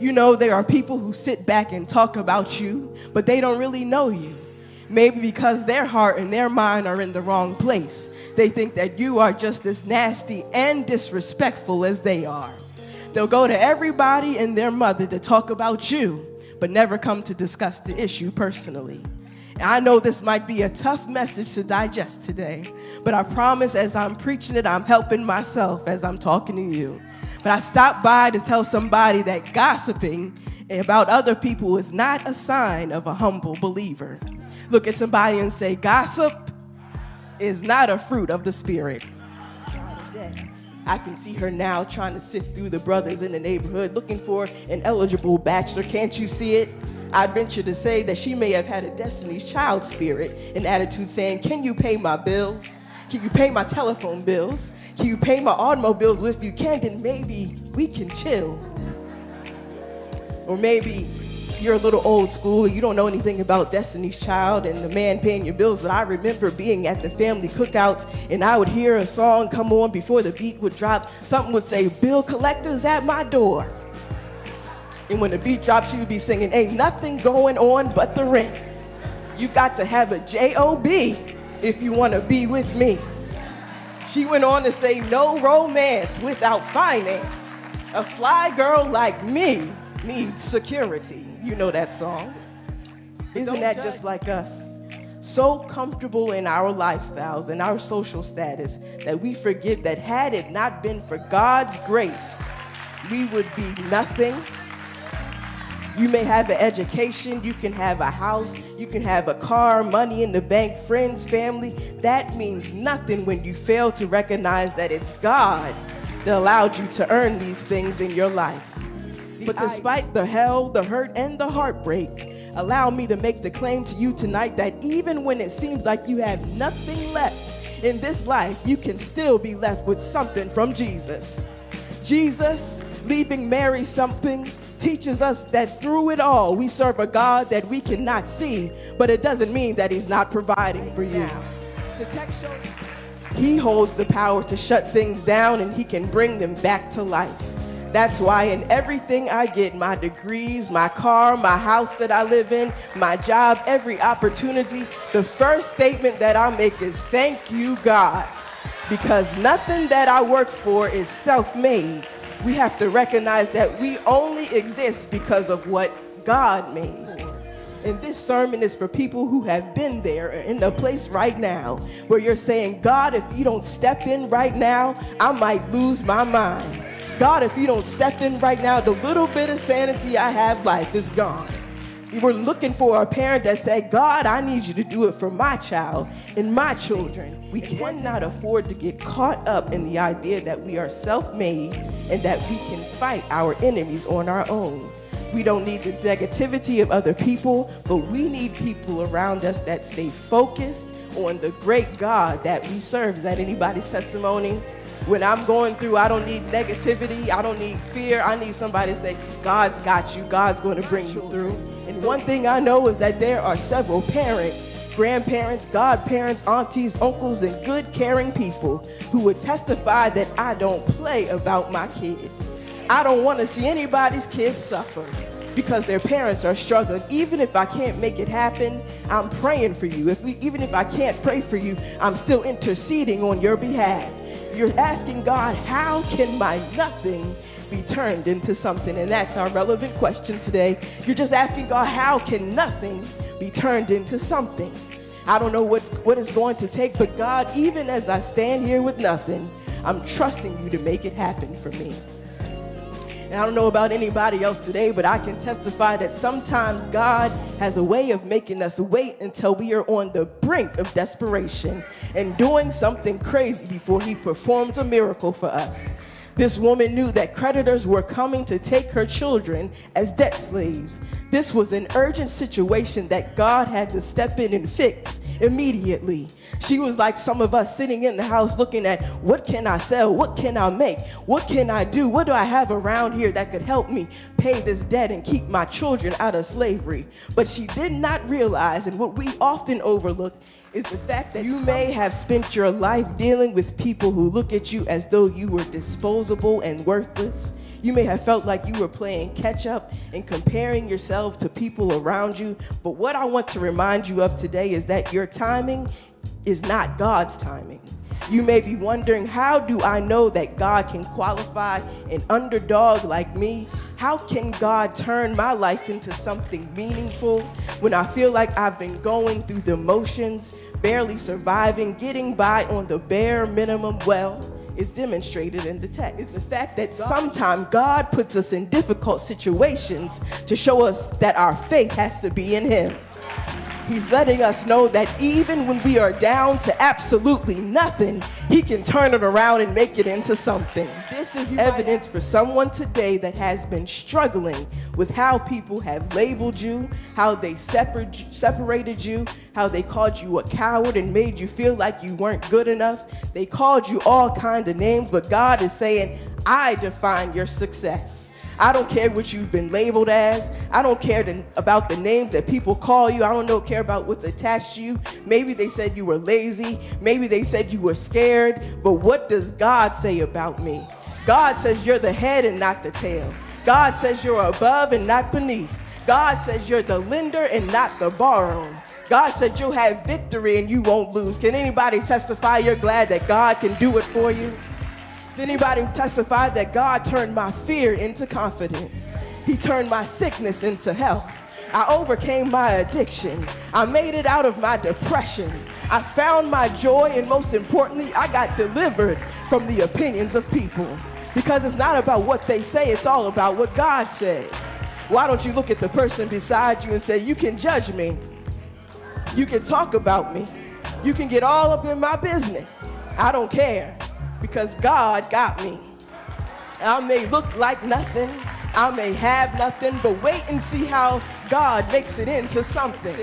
You know, there are people who sit back and talk about you, but they don't really know you. Maybe because their heart and their mind are in the wrong place. They think that you are just as nasty and disrespectful as they are. They'll go to everybody and their mother to talk about you, but never come to discuss the issue personally. And I know this might be a tough message to digest today, but I promise as I'm preaching it, I'm helping myself as I'm talking to you. But I stopped by to tell somebody that gossiping about other people is not a sign of a humble believer. Look at somebody and say, gossip is not a fruit of the Spirit. I can see her now trying to sift through the brothers in the neighborhood looking for an eligible bachelor. Can't you see it? I'd venture to say that she may have had a Destiny's Child spirit, an attitude saying, can you pay my bills? Can you pay my telephone bills? Can you pay my automobiles? If you can, then maybe we can chill. Or maybe you're a little old school, you don't know anything about Destiny's Child and the man paying your bills, but I remember being at the family cookouts and I would hear a song come on before the beat would drop. Something would say, bill collector's at my door. And when the beat drops, you would be singing, ain't nothing going on but the rent. You got to have a J-O-B if you want to be with me. She went on to say, no romance without finance. A fly girl like me needs security. You know that song. Isn't that just like us? So comfortable in our lifestyles and our social status that we forget that had it not been for God's grace, we would be nothing. You may have an education, you can have a house, you can have a car, money in the bank, friends, family. That means nothing when you fail to recognize that it's God that allowed you to earn these things in your life. But despite the hell, the hurt, and the heartbreak, allow me to make the claim to you tonight that even when it seems like you have nothing left in this life, you can still be left with something from Jesus. Jesus, leaving Mary something, teaches us that through it all, we serve a God that we cannot see, but it doesn't mean that he's not providing for you. He holds the power to shut things down and he can bring them back to life. That's why in everything I get, my degrees, my car, my house that I live in, my job, every opportunity, the first statement that I make is thank you, God. Because nothing that I work for is self-made. We have to recognize that we only exist because of what God made. And this sermon is for people who have been there in the place right now where you're saying, God, if you don't step in right now, I might lose my mind. God, if you don't step in right now, the little bit of sanity I have life is gone. We're looking for a parent that said, God, I need you to do it for my child and my children. We cannot afford to get caught up in the idea that we are self-made and that we can fight our enemies on our own. We don't need the negativity of other people, but we need people around us that stay focused on the great God that we serve. Is that anybody's testimony? When I'm going through, I don't need negativity. I don't need fear. I need somebody to say, God's got you. God's going to bring you through. And one thing I know is that there are several parents, grandparents, godparents, aunties, uncles, and good caring people who would testify that I don't play about my kids. I don't want to see anybody's kids suffer because their parents are struggling. Even if I can't make it happen, I'm praying for you. Even if I can't pray for you, I'm still interceding on your behalf. You're asking God, how can my nothing be turned into something? And that's our relevant question today. You're just asking God, how can nothing be turned into something? I don't know what it's going to take, but God, even as I stand here with nothing, I'm trusting you to make it happen for me. And I don't know about anybody else today, but I can testify that sometimes God has a way of making us wait until we are on the brink of desperation and doing something crazy before he performs a miracle for us. This woman knew that creditors were coming to take her children as debt slaves. This was an urgent situation that God had to step in and fix immediately. She was like some of us sitting in the house looking at, what can I sell? What can I make? What can I do? What do I have around here that could help me pay this debt and keep my children out of slavery? But she did not realize, and what we often overlook, is the fact that you may have spent your life dealing with people who look at you as though you were disposable and worthless. You may have felt like you were playing catch up and comparing yourself to people around you. But what I want to remind you of today is that your timing is not God's timing. You may be wondering, how do I know that God can qualify an underdog like me? How can God turn my life into something meaningful when I feel like I've been going through the motions, barely surviving, getting by on the bare minimum? Well, it's demonstrated in the text. It's the fact that sometimes God puts us in difficult situations to show us that our faith has to be in Him. He's letting us know that even when we are down to absolutely nothing, He can turn it around and make it into something. This is evidence for someone today that has been struggling with how people have labeled you, how they separated you, how they called you a coward and made you feel like you weren't good enough. They called you all kinds of names, but God is saying, I define your success. I don't care what you've been labeled as. I don't care about the names that people call you. I don't care about what's attached to you. Maybe they said you were lazy. Maybe they said you were scared. But what does God say about me? God says you're the head and not the tail. God says you're above and not beneath. God says you're the lender and not the borrower. God said you'll have victory and you won't lose. Can anybody testify you're glad that God can do it for you? Does anybody testify that God turned my fear into confidence? He turned my sickness into health. I overcame my addiction. I made it out of my depression. I found my joy, and most importantly, I got delivered from the opinions of people. Because it's not about what they say, it's all about what God says. Why don't you look at the person beside you and say, you can judge me. You can talk about me. You can get all up in my business. I don't care. Because God got me. I may look like nothing, I may have nothing, but wait and see how God makes it into something.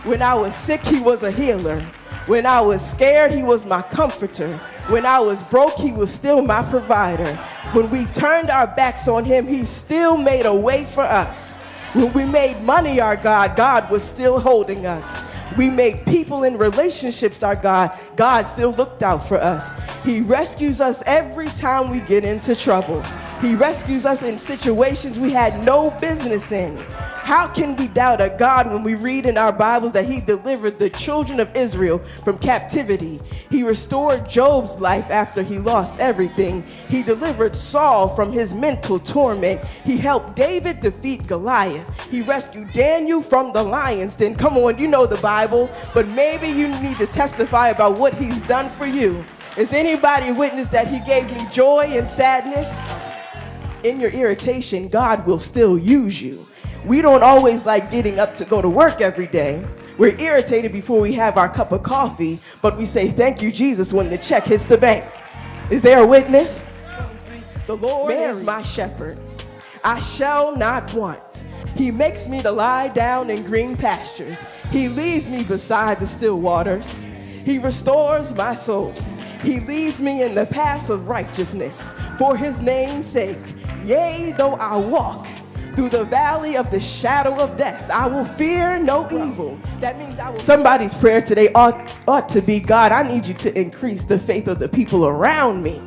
When I was sick, He was a healer. When I was scared, He was my comforter. When I was broke, He was still my provider. When we turned our backs on Him, He still made a way for us. When we made money our God, God was still holding us. We made people in relationships our God, God still looked out for us. He rescues us every time we get into trouble. He rescues us in situations we had no business in. How can we doubt a God when we read in our Bibles that He delivered the children of Israel from captivity? He restored Job's life after he lost everything. He delivered Saul from his mental torment. He helped David defeat Goliath. He rescued Daniel from the lion's den. Come on, you know the Bible, but maybe you need to testify about what He's done for you. Is anybody witness that He gave me joy and sadness? In your irritation, God will still use you. We don't always like getting up to go to work every day. We're irritated before we have our cup of coffee, but we say, thank you, Jesus, when the check hits the bank. Is there a witness? The Lord is my shepherd. I shall not want. He makes me to lie down in green pastures. He leads me beside the still waters. He restores my soul. He leads me in the paths of righteousness for His name's sake. Yea, though I walk through the valley of the shadow of death, I will fear no evil. That means Somebody's prayer today ought to be, God, I need you to increase the faith of the people around me.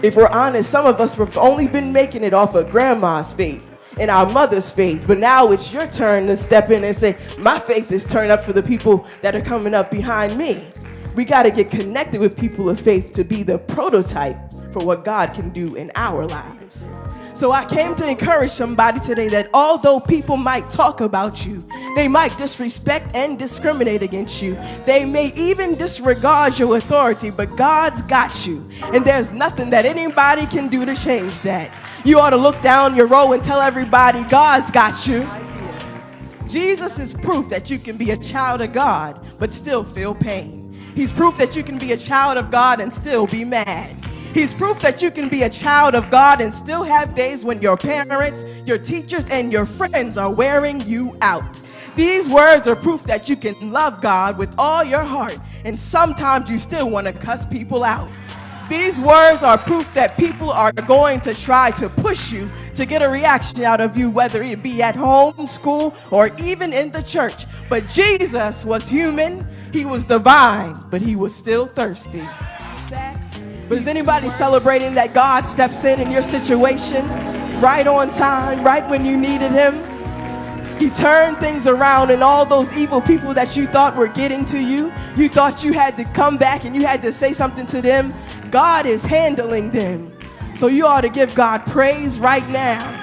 If we're honest, some of us have only been making it off of grandma's faith and our mother's faith, but now it's your turn to step in and say, my faith is turned up for the people that are coming up behind me. We got to get connected with people of faith to be the prototype for what God can do in our lives. So I came to encourage somebody today that although people might talk about you, they might disrespect and discriminate against you, they may even disregard your authority, but God's got you. And there's nothing that anybody can do to change that. You ought to look down your row and tell everybody, God's got you. Jesus is proof that you can be a child of God, but still feel pain. He's proof that you can be a child of God and still be mad. He's proof that you can be a child of God and still have days when your parents, your teachers, and your friends are wearing you out. These words are proof that you can love God with all your heart, and sometimes you still want to cuss people out. These words are proof that people are going to try to push you to get a reaction out of you, whether it be at home, school, or even in the church. But Jesus was human, He was divine, but He was still thirsty. But is anybody celebrating that God steps in your situation right on time, right when you needed him? He turned things around, and all those evil people that you thought were getting to you, you thought you had to come back and you had to say something to them, God is handling them. So you ought to give God praise right now.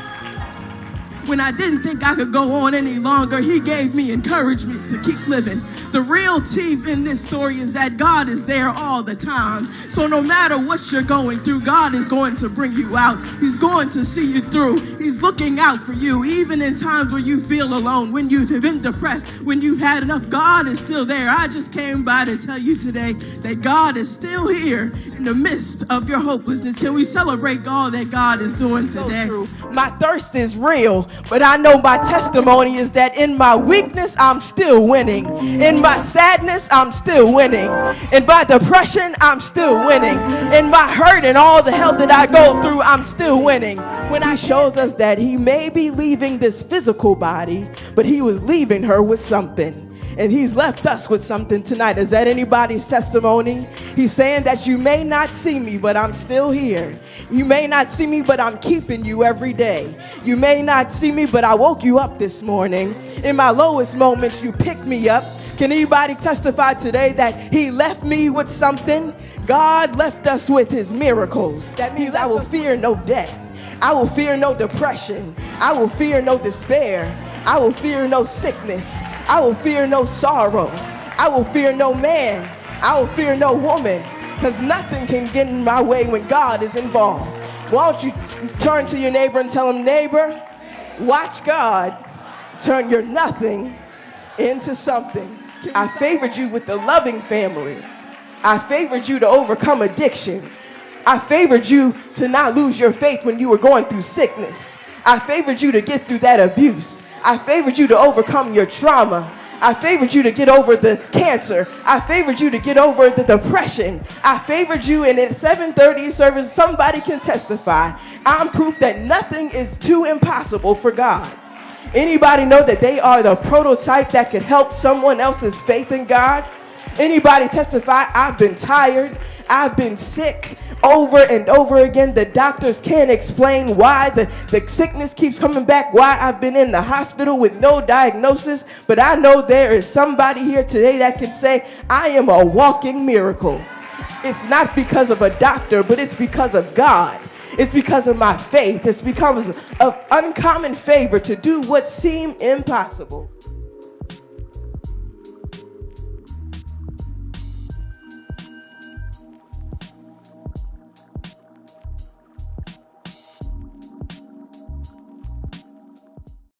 When I didn't think I could go on any longer, he gave me encouragement to keep living. The real tea in this story is that God is there all the time. So no matter what you're going through, God is going to bring you out. He's going to see you through. He's looking out for you, even in times when you feel alone, when you've been depressed, when you've had enough. God is still there. I just came by to tell you today that God is still here in the midst of your hopelessness. Can we celebrate all that God is doing today? So my thirst is real, but I know my testimony is that in my weakness, I'm still winning. In my sadness, I'm still winning. In my depression, I'm still winning. In my hurt and all the hell that I go through, I'm still winning. When I shows us that he may be leaving this physical body, but he was leaving her with something. And he's left us with something tonight. Is that anybody's testimony? He's saying that you may not see me, but I'm still here. You may not see me, but I'm keeping you every day. You may not see me, but I woke you up this morning. In my lowest moments, you picked me up. Can anybody testify today that he left me with something? God left us with his miracles. That means I will fear no death. I will fear no depression. I will fear no despair. I will fear no sickness. I will fear no sorrow. I will fear no man. I will fear no woman, because nothing can get in my way when God is involved. Why don't you turn to your neighbor and tell him, neighbor, watch God turn your nothing into something. I favored you with the loving family. I favored you to overcome addiction. I favored you to not lose your faith when you were going through sickness. I favored you to get through that abuse. I favored you to overcome your trauma. I favored you to get over the cancer. I favored you to get over the depression. I favored you, and at 7:30 service, somebody can testify. I'm proof that nothing is too impossible for God. Anybody know that they are the prototype that could help someone else's faith in God? Anybody testify, I've been tired, I've been sick over and over again. The doctors can't explain why the sickness keeps coming back, why I've been in the hospital with no diagnosis. But I know there is somebody here today that can say, I am a walking miracle. It's not because of a doctor, but it's because of God. It's because of my faith. It's because of uncommon favor to do what seemed impossible.